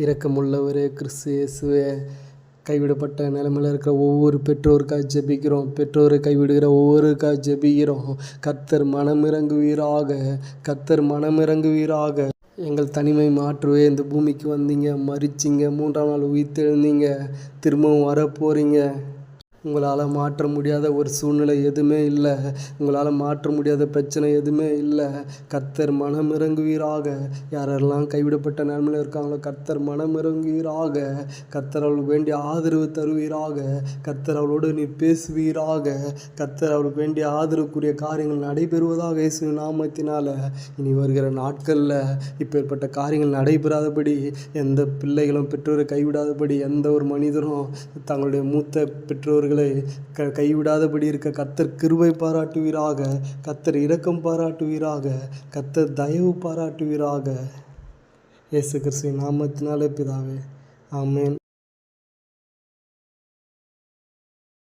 இரக்கமுள்ளவரே கிறிஸ்து இயேசுவே, கைவிடப்பட்ட நிலைமையில் இருக்கிற ஒவ்வொரு பெற்றோருக்காக ஜெபிக்கிறோம். பெற்றோரை கைவிடுகிற ஒவ்வொருக்காக ஜெபிக்கிறோம். கர்த்தர் மனமிறங்குவீராக, கர்த்தர் மனமிறங்குவீராக. எங்கள் தனிமை மாற்றுவே. இந்த பூமிக்கு வந்தீங்க, மரிச்சிங்க, 3ஆம் நாள் உயிர்த்தெழுந்தீங்க, திரும்பவும் வரப்போகிறீங்க. உங்களால் மாற்ற முடியாத ஒரு சூழ்நிலை எதுவுமே இல்லை. உங்களால் மாற்ற முடியாத பிரச்சனை எதுவுமே இல்லை. கர்த்தர் மனமிறங்குவீராக. யாரெல்லாம் கைவிடப்பட்ட நிலைமையில் இருக்காங்களோ கர்த்தர் மனமிறங்குவீராக. கர்த்தர் அவளுக்கு வேண்டிய ஆதரவு தருவீராக. கர்த்தர் அவளோடு நீ பேசுவீராக. கர்த்தர் அவளுக்கு வேண்டிய ஆதரவுக்குரிய காரியங்கள் நடைபெறுவதாக இயேசுவின் நாமத்தினால். இனி வருகிற நாட்களில் இப்பேற்பட்ட காரியங்கள் நடைபெறாதபடி, எந்த பிள்ளைகளும் பெற்றோரை கைவிடாதபடி, எந்த ஒரு மனிதரும் தங்களுடைய மூத்த பெற்றோர்கள் கைவிடாதபடி இருக்க கர்த்தர் கிருபை பாராட்டுவீராக. கர்த்தர் இரக்கம் பாராட்டுவீராக. கர்த்தர் தயவு பாராட்டுவீராக. இயேசு கிறிஸ்துவின் நாமத்தினாலே பிதாவே, ஆமென்.